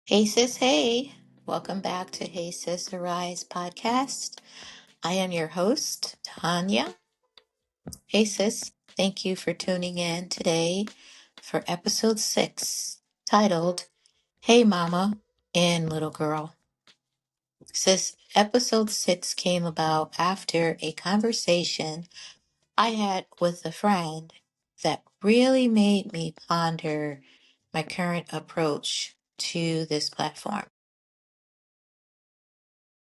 Hey sis, hey. Welcome back to Hey Sis Arise podcast. I am your host, Tanya. Hey sis, thank you for tuning in today for episode 6, titled Hey Mama and Little Girl. Sis, episode 6 came about after a conversation I had with a friend that really made me ponder my current approach to this platform.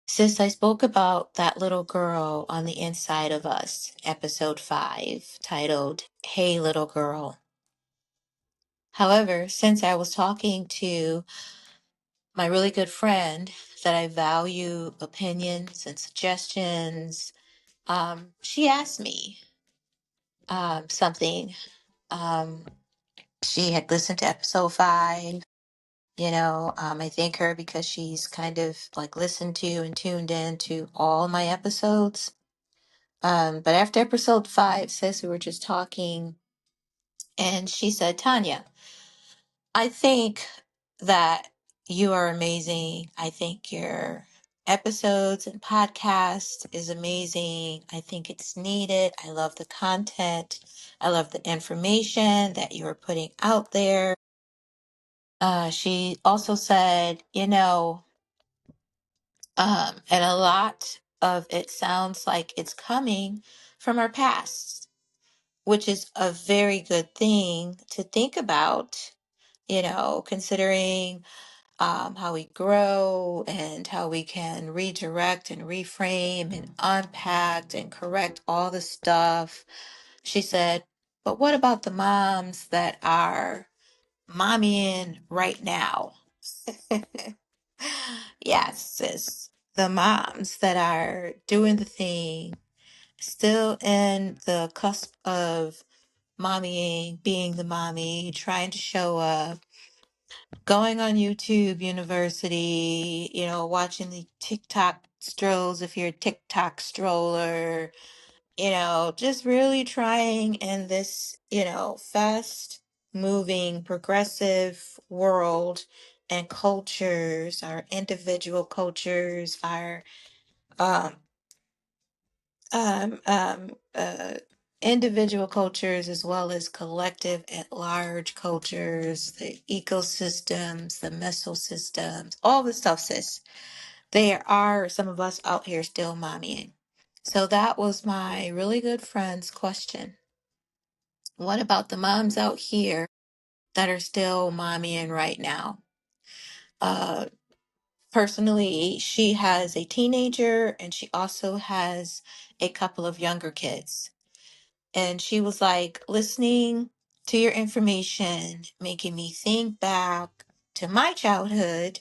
Sis, I spoke about that little girl on the inside of us, episode 5, titled Hey Little Girl. However, since I was talking to my really good friend that I value opinions and suggestions, she asked me something. Um, she had listened to episode 5. I thank her because she's kind of like listened to and tuned in to all my episodes. But after episode 5, sis, we were just talking, and she said, Tanya, I think that you are amazing. I think your episodes and podcast is amazing. I think it's needed. I love the content. I love the information that you are putting out there. She also said, and a lot of it sounds like it's coming from our past, which is a very good thing to think about, considering how we grow and how we can redirect and reframe and unpack and correct all the stuff. She said, but what about the moms that are mommying right now? Yes, sis. The moms that are doing the thing, still in the cusp of mommying, being the mommy, trying to show up, going on YouTube University, watching the TikTok strolls if you're a TikTok stroller, just really trying in this, fast moving, progressive world and cultures, our individual cultures, our um, um, um, uh, individual cultures as well as collective at large cultures, the ecosystems, the mesosystems, all the stuff, sis. There are some of us out here still mommying. So that was my really good friend's question. What about the moms out here that are still mommying right now? Uh, Personally, she has a teenager and she also has a couple of younger kids. And she was like, listening to your information, making me think back to my childhood.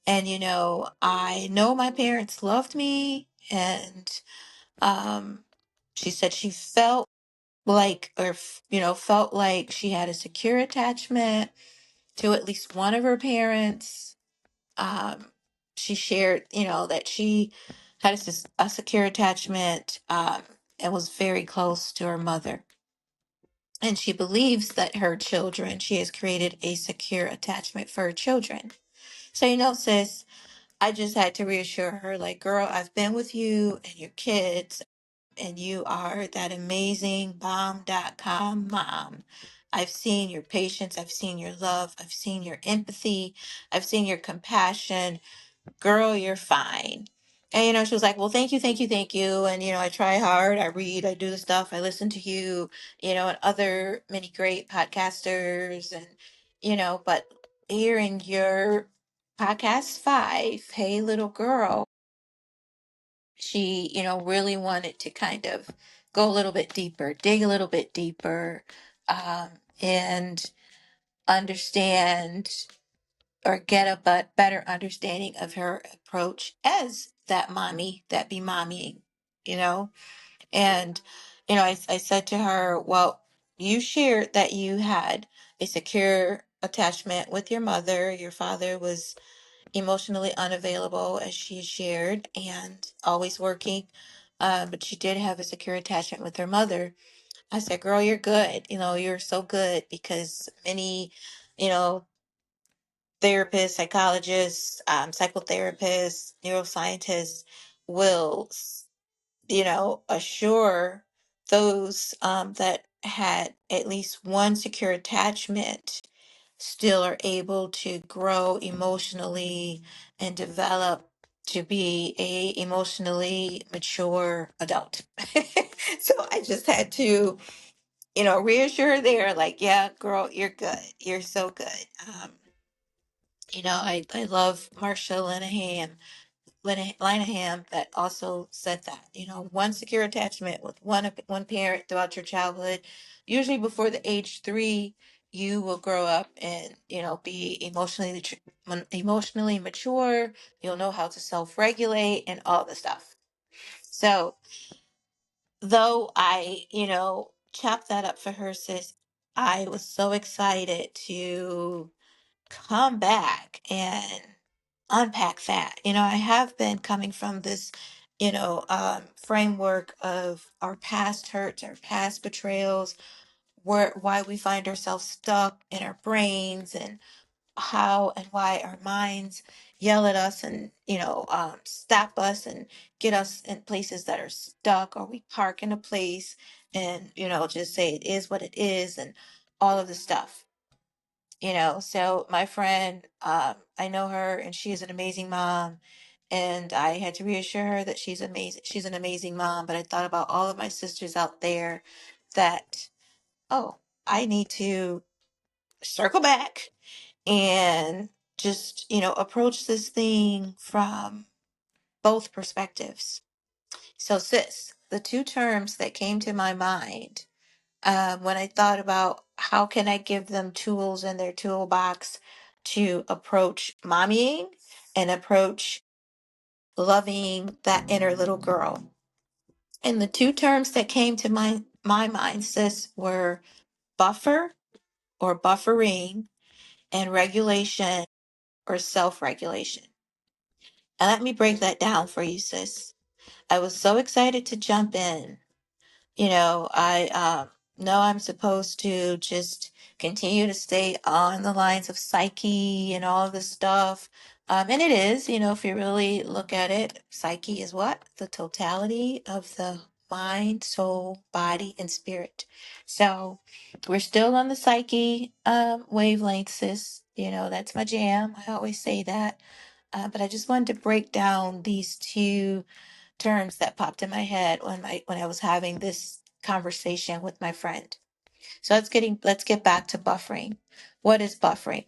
And, I know my parents loved me. And um, she said she felt like, felt like she had a secure attachment to at least one of her parents. Um, she shared, that she had a secure attachment and was very close to her mother. And she believes that she has created a secure attachment for her children. So, sis, I just had to reassure her, like, girl, I've been with you and your kids, and you are that amazing bomb.com mom. I've seen your patience, I've seen your love, I've seen your empathy, I've seen your compassion. Girl, you're fine. And, she was like, well, thank you, thank you, thank you. And, I try hard, I read, I do the stuff, I listen to you, and other many great podcasters. And, but hearing your podcast 5, Hey Little Girl, she, really wanted to kind of go a little bit deeper, dig a little bit deeper, and understand or get a better understanding of her approach as that mommy that be mommying, you know? And, I said to her, well, you shared that you had a secure attachment with your mother. Your father was emotionally unavailable, as she shared, and always working. But she did have a secure attachment with her mother. I said, girl, you're good. You're so good because many, you know, therapists, psychologists, psychotherapists, neuroscientists will, assure those that had at least one secure attachment still are able to grow emotionally and develop to be a emotionally mature adult. So I just had to, reassure there, like, yeah, girl, you're good. You're so good. I love Marsha Linehan that also said that, one secure attachment with one parent throughout your childhood, usually before the age 3, you will grow up and, be emotionally mature. You'll know how to self-regulate and all the stuff. So, though I, chopped that up for her, sis, I was so excited to come back and unpack that. I have been coming from this, framework of our past hurts, our past betrayals, why we find ourselves stuck in our brains, and how and why our minds yell at us and, stop us and get us in places that are stuck, or we park in a place and, just say it is what it is and all of the stuff. So my friend, I know her and she is an amazing mom. And I had to reassure her that she's amazing. She's an amazing mom. But I thought about all of my sisters out there that, oh, I need to circle back and just, approach this thing from both perspectives. So, sis, the two terms that came to my mind when I thought about how can I give them tools in their toolbox to approach mommying and approach loving that inner little girl. And the two terms that came to my mind, sis, were buffer or buffering and regulation or self-regulation. And let me break that down for you, sis. I was so excited to jump in. I know I'm supposed to just continue to stay on the lines of psyche and all of this stuff. And it is, if you really look at it, psyche is what? The totality of the mind, soul, body, and spirit. So we're still on the psyche wavelength, sis. That's my jam. I always say that. But I just wanted to break down these two terms that popped in my head when I was having this conversation with my friend. So let's get back to buffering. What is buffering?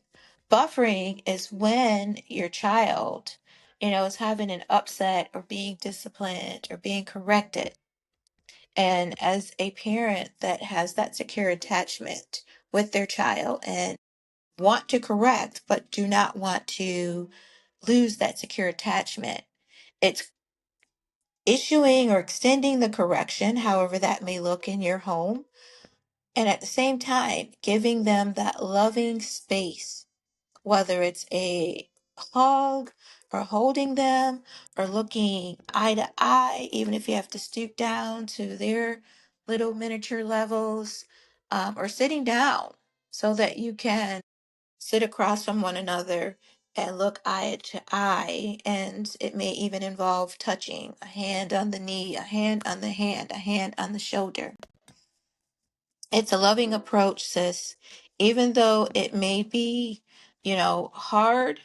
Buffering is when your child, is having an upset or being disciplined or being corrected. And as a parent that has that secure attachment with their child and want to correct but do not want to lose that secure attachment, it's issuing or extending the correction, however that may look in your home, and at the same time, giving them that loving space, whether it's a hug or holding them or looking eye to eye, even if you have to stoop down to their little miniature levels, or sitting down so that you can sit across from one another and look eye to eye. And it may even involve touching a hand on the knee, a hand on the hand, a hand on the shoulder. It's a loving approach, sis. Even though it may be, hard,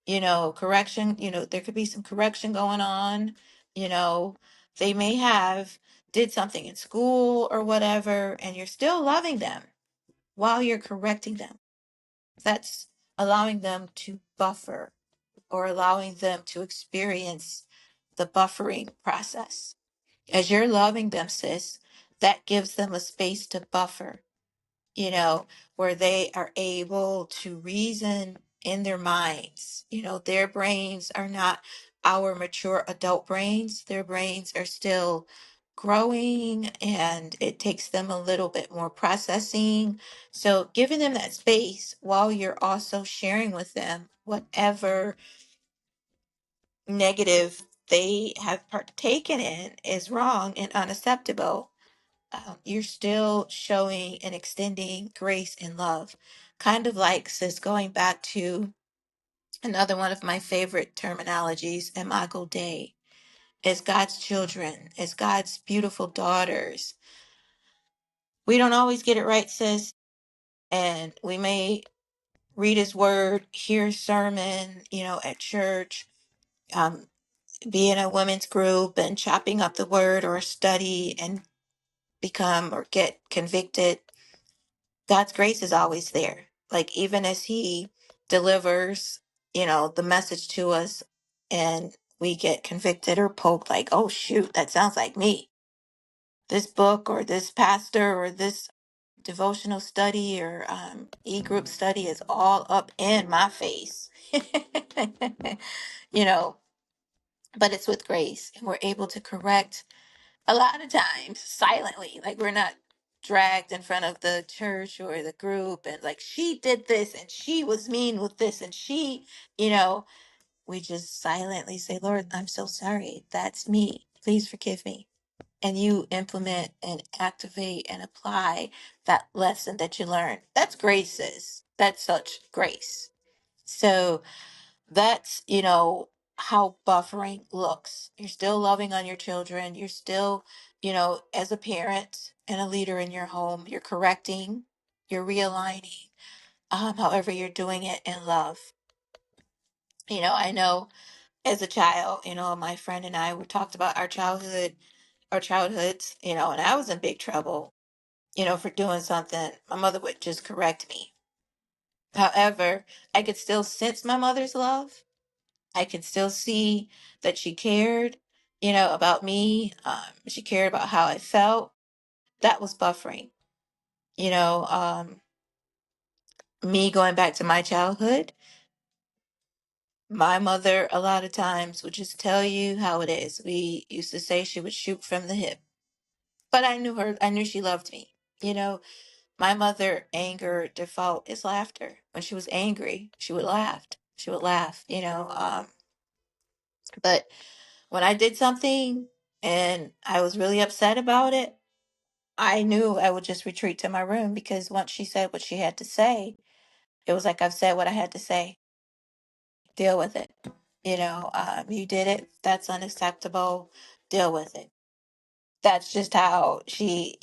correction, there could be some correction going on, you know, they may have did something in school or whatever, and you're still loving them while you're correcting them. That's allowing them to buffer or allowing them to experience the buffering process. As you're loving them, sis, that gives them a space to buffer, where they are able to reason in their minds. Their brains are not our mature adult brains. Their brains are still growing and it takes them a little bit more processing. So, giving them that space while you're also sharing with them whatever negative they have partaken in is wrong and unacceptable. You're still showing and extending grace and love. kind of like, sis, going back to another one of my favorite terminologies, Imago Dei, as God's children, as God's beautiful daughters. We don't always get it right, sis, and we may read his word, hear a sermon, at church, um, be in a women's group and chopping up the word or study and become or get convicted. God's grace is always there. Like, even as he delivers, the message to us, and we get convicted or poked, like, oh shoot, that sounds like me. This book or this pastor or this devotional study or e-group study is all up in my face. you know but it's with grace, and we're able to correct a lot of times silently. Like, we're not dragged in front of the church or the group and like, she did this and she was mean with this and you know we just silently say, Lord, I'm so sorry, that's me, please forgive me. And you implement and activate and apply that lesson that you learned. That's grace, sis. That's such grace. So that's, how buffering looks. You're still loving on your children. You're still, as a parent and a leader in your home, you're correcting, you're realigning, however you're doing it in love. I know as a child, my friend and I, we talked about our childhoods, and I was in big trouble, for doing something. My mother would just correct me. However, I could still sense my mother's love. I can still see that she cared, about me. She cared about how I felt. That was buffering. You know, um, Me going back to my childhood, my mother a lot of times would just tell you how it is. We used to say she would shoot from the hip, but I knew her. I knew she loved me. My mother, anger default is laughter. When she was angry, she would laugh. She would laugh. But when I did something and I was really upset about it, I knew I would just retreat to my room, because once she said what she had to say, it was like, I've said what I had to say. Deal with it. You did it. That's unacceptable. Deal with it. That's just how she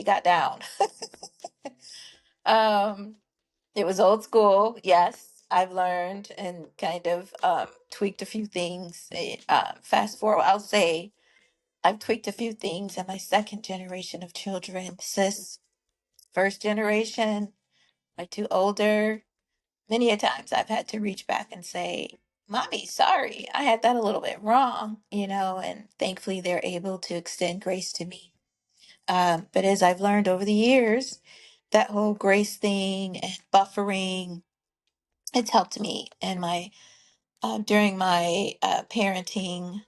got down. um, it was old school. Yes, I've learned and kind of tweaked a few things. Fast forward, I'll say I've tweaked a few things in my second generation of children. Sis, first generation, my two older, many a times I've had to reach back and say, Mommy, sorry, I had that a little bit wrong, and thankfully they're able to extend grace to me. But as I've learned over the years, that whole grace thing and buffering, it's helped me in my during my parenting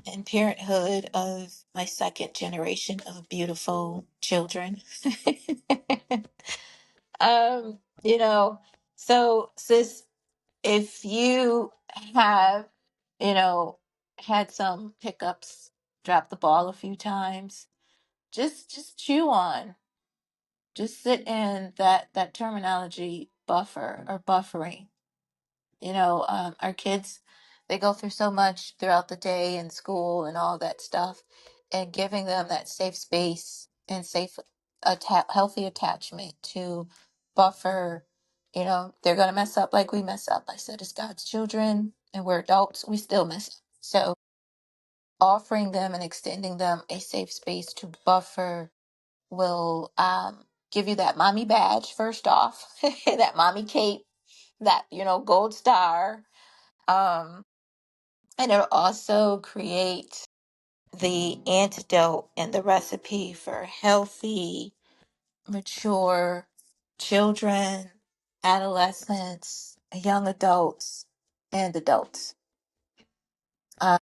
and parenthood of my second generation of beautiful children. um, you know, so sis, if you have, you know, had some hiccups, dropped the ball a few times, just chew on, just sit in that terminology, buffer or buffering. Our kids, they go through so much throughout the day and school and all that stuff, and giving them that safe space and safe, healthy attachment to buffer. They're going to mess up like we mess up. I said, as God's children and we're adults, we still mess up. So offering them and extending them a safe space to buffer will give you that mommy badge first off, that mommy cape, that, gold star. And it'll also create the antidote and the recipe for healthy, mature children, adolescents, young adults, and adults. Uh,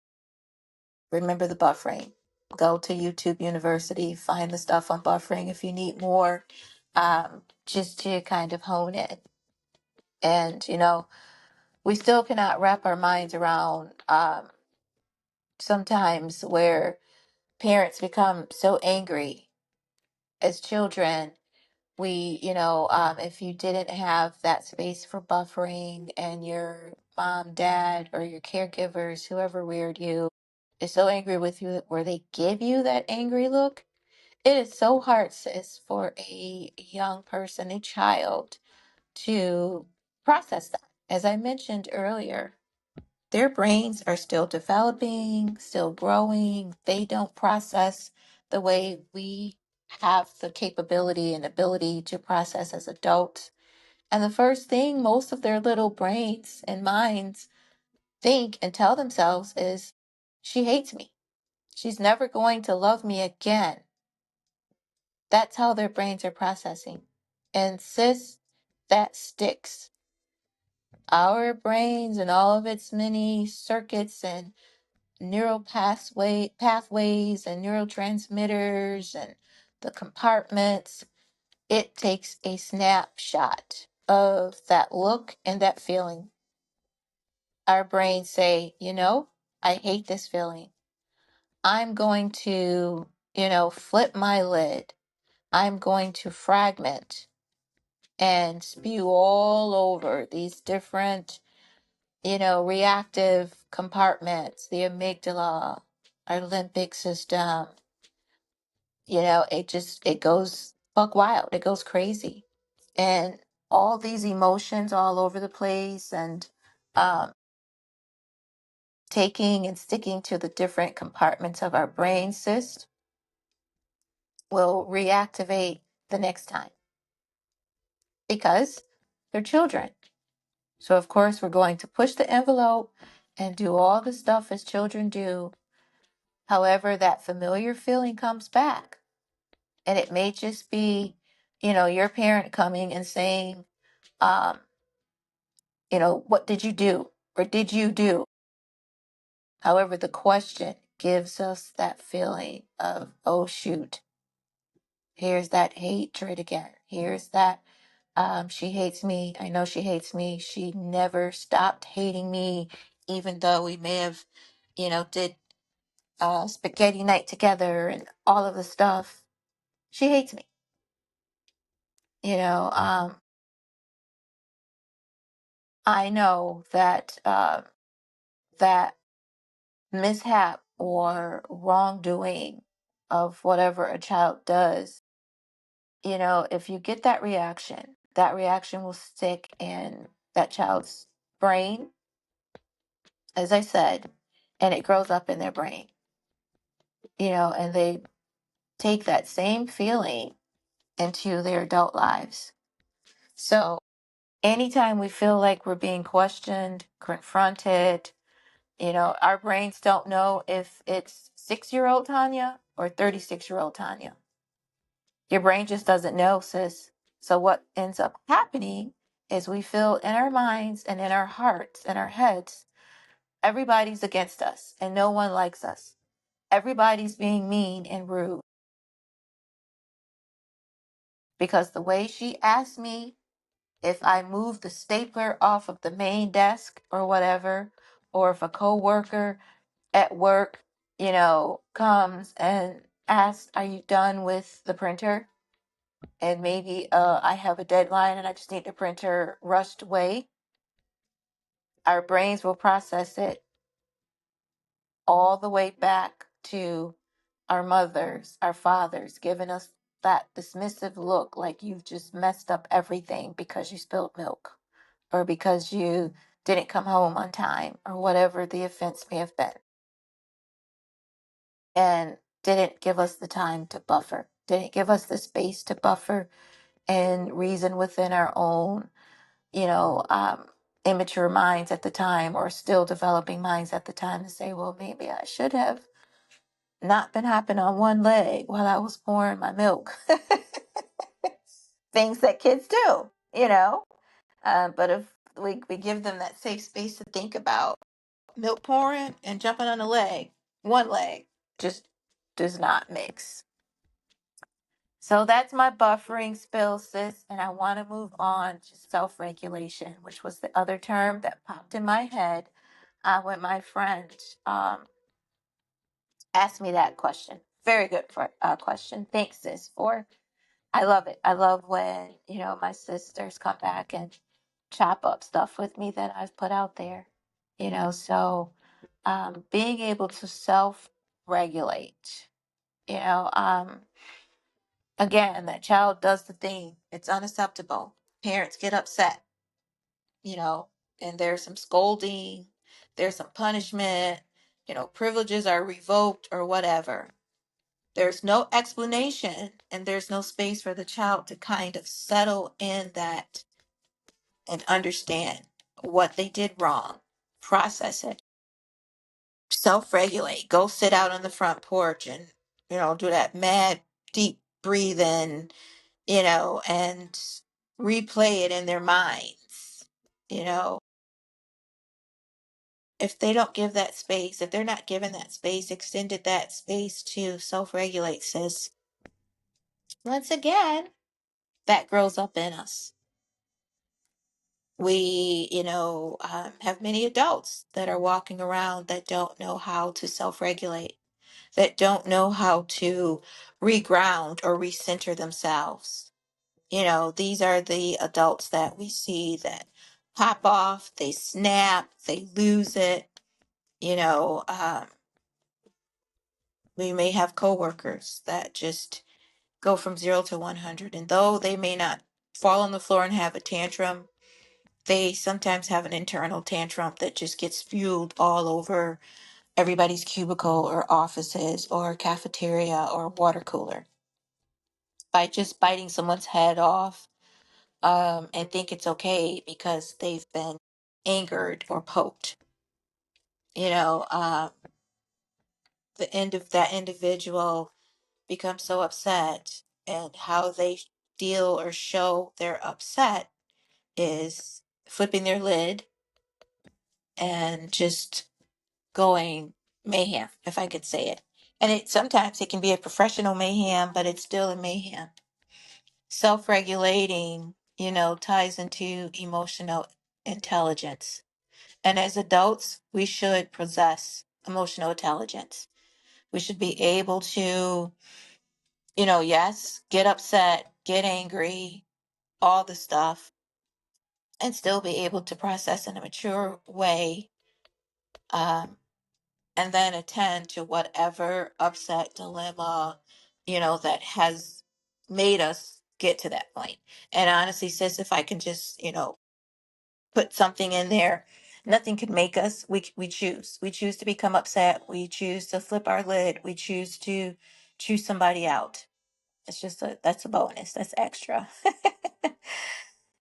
Remember the buffering. Go to YouTube University, find the stuff on buffering if you need more, just to kind of hone it. And, we still cannot wrap our minds around sometimes where parents become so angry as children If you didn't have that space for buffering and your mom, dad, or your caregivers, whoever reared you, is so angry with you where they give you that angry look, it is so hard, sis, for a young person, a child, to process that. As I mentioned earlier, their brains are still developing, still growing. They don't process the way we have the capability and ability to process as adults. And the first thing most of their little brains and minds think and tell themselves is, she hates me. She's never going to love me again. That's how their brains are processing. And sis, that sticks. Our brains and all of its many circuits and pathways and neurotransmitters and the compartments, it takes a snapshot of that look and that feeling. Our brains say, I hate this feeling. I'm going to, flip my lid. I'm going to fragment and spew all over these different, reactive compartments, the amygdala, our limbic system. It goes buck wild. It goes crazy. And all these emotions all over the place, and um, taking and sticking to the different compartments of our brain cyst will reactivate the next time because they're children. So, of course, we're going to push the envelope and do all the stuff as children do. However, that familiar feeling comes back. And it may just be, your parent coming and saying, um, what did you do? Or did you do? However, the question gives us that feeling of, oh, shoot, here's that hatred again. Here's that, she hates me. I know she hates me. She never stopped hating me, even though we may have, did spaghetti night together and all of the stuff. She hates me. You know, um, I know that that mishap or wrongdoing of whatever a child does, if you get that reaction will stick in that child's brain, as I said, and it grows up in their brain, and they take that same feeling into their adult lives. So anytime we feel like we're being questioned, confronted, our brains don't know if it's 6-year-old Tanya or 36-year-old Tanya. Your brain just doesn't know, sis. So what ends up happening is we feel in our minds and in our hearts and our heads, everybody's against us and no one likes us. Everybody's being mean and rude. Because the way she asked me if I move the stapler off of the main desk or whatever, or if a coworker at work, comes and asks, are you done with the printer? And maybe I have a deadline and I just need the printer rushed away. Our brains will process it all the way back to our mothers, our fathers, giving us that dismissive look like you've just messed up everything because you spilled milk or because you didn't come home on time or whatever the offense may have been. And didn't give us the time to buffer, didn't give us the space to buffer and reason within our own, you know, um, immature minds at the time or still developing minds at the time to say, well, maybe I should have not been hopping on one leg while I was pouring my milk. Things that kids do. But if we give them that safe space to think about milk pouring and jumping on one leg just does not mix. So that's my buffering spill, sis. And I want to move on to self regulation, which was the other term that popped in my head when my friend asked me that question. Very good question. Thanks, sis, for I love it. I love when, my sisters come back and chop up stuff with me that I've put out there. So being able to self regulate, you know, um, again, that child does the thing, it's unacceptable. Parents get upset, you know, and there's some scolding, there's some punishment, privileges are revoked or whatever. There's no explanation and there's no space for the child to kind of settle in that and understand what they did wrong, process it, self regulate, go sit out on the front porch and, do that mad, deep breathing, and replay it in their minds. You know, if they don't give that space, if they're not given that space, extended that space to self regulate, sis, once again, that grows up in us. We, have many adults that are walking around that don't know how to self regulate, that don't know how to reground or recenter themselves. These are the adults that we see that pop off, they snap, they lose it. You know, um, we may have coworkers that just go from 0 to 100, and though they may not fall on the floor and have a tantrum, they sometimes have an internal tantrum that just gets fueled all over everybody's cubicle or offices or cafeteria or water cooler by just biting someone's head off, and think it's okay because they've been angered or poked. You know, the end of that individual becomes so upset, and how they deal or show they're upset is flipping their lid and just going mayhem, if I could say it. And sometimes it can be a professional mayhem, but it's still a mayhem. Self-regulating, ties into emotional intelligence. And as adults, we should possess emotional intelligence. We should be able to, yes, get upset, get angry, all the stuff, and still be able to process in a mature way, um, and then attend to whatever upset dilemma, that has made us get to that point. And honestly, sis, if I can just, put something in there, nothing could make us. We choose. We choose to become upset. We choose to flip our lid. We choose to choose somebody out. It's just that's a bonus. That's extra.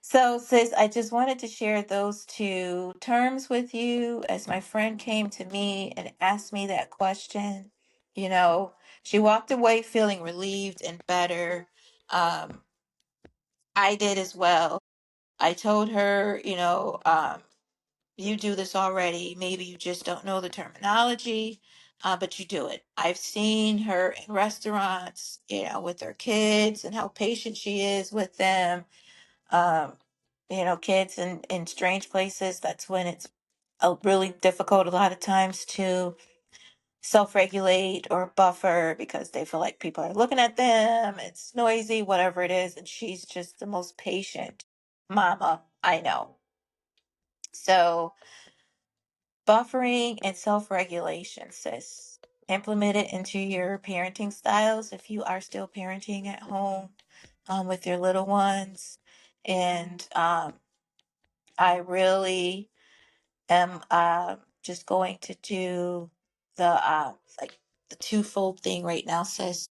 So, sis, I just wanted to share those two terms with you as my friend came to me and asked me that question. You know, she walked away feeling relieved and better. Um, I did as well. I told her, you do this already. Maybe you just don't know the terminology, but you do it. I've seen her in restaurants, with her kids and how patient she is with them. Um, kids in strange places, that's when it's really difficult a lot of times to self-regulate or buffer because they feel like people are looking at them, it's noisy, whatever it is, and she's just the most patient mama I know. So buffering and self-regulation, sis, implement it into your parenting styles if you are still parenting at home, with your little ones. And I really am just going to do the like the twofold thing right now, sis.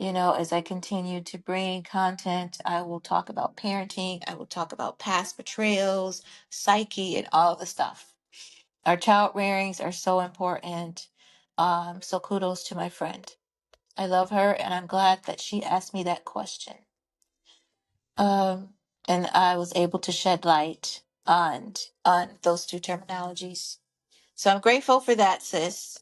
As I continue to bring content, I will talk about parenting, I will talk about past betrayals, psyche, and all the stuff. Our child rearings are so important. So kudos to my friend. I love her, and I'm glad that she asked me that question. Um, and I was able to shed light on those two terminologies. So I'm grateful for that, sis,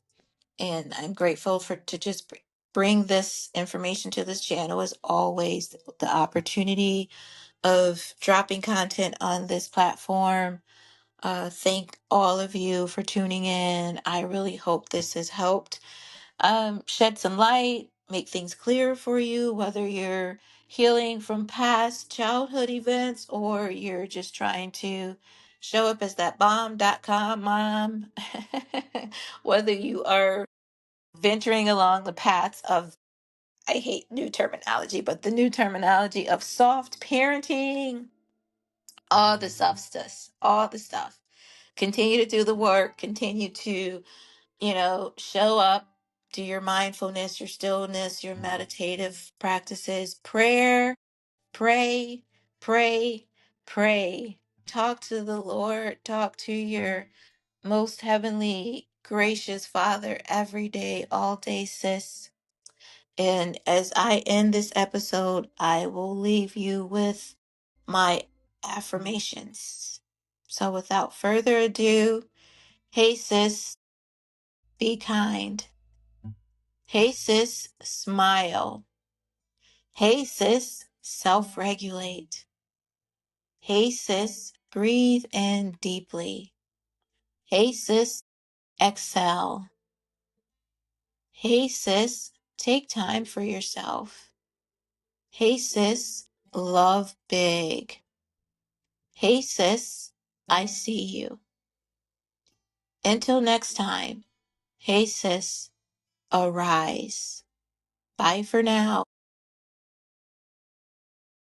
and I'm grateful for to just bring this information to this channel as always. The opportunity of dropping content on this platform. Thank all of you for tuning in. I really hope this has helped shed some light, make things clearer for you, whether you're healing from past childhood events, or you're just trying to show up as that bomb.com mom, whether you are venturing along the paths of, I hate new terminology, but the new terminology of soft parenting, all the substance, all the stuff. Continue to do the work, continue to, show up, do your mindfulness, your stillness, your meditative practices, prayer, pray, pray, pray. Talk to the Lord, talk to your most heavenly, gracious Father every day, all day, sis. And as I end this episode, I will leave you with my affirmations. So without further ado, hey sis, be kind. Hey sis, smile. Hey sis, self regulate. Hey sis, breathe in deeply. Hey sis, exhale. Hey sis, take time for yourself. Hey sis, love big. Hey sis, I see you. Until next time, hey sis, arise. Bye for now.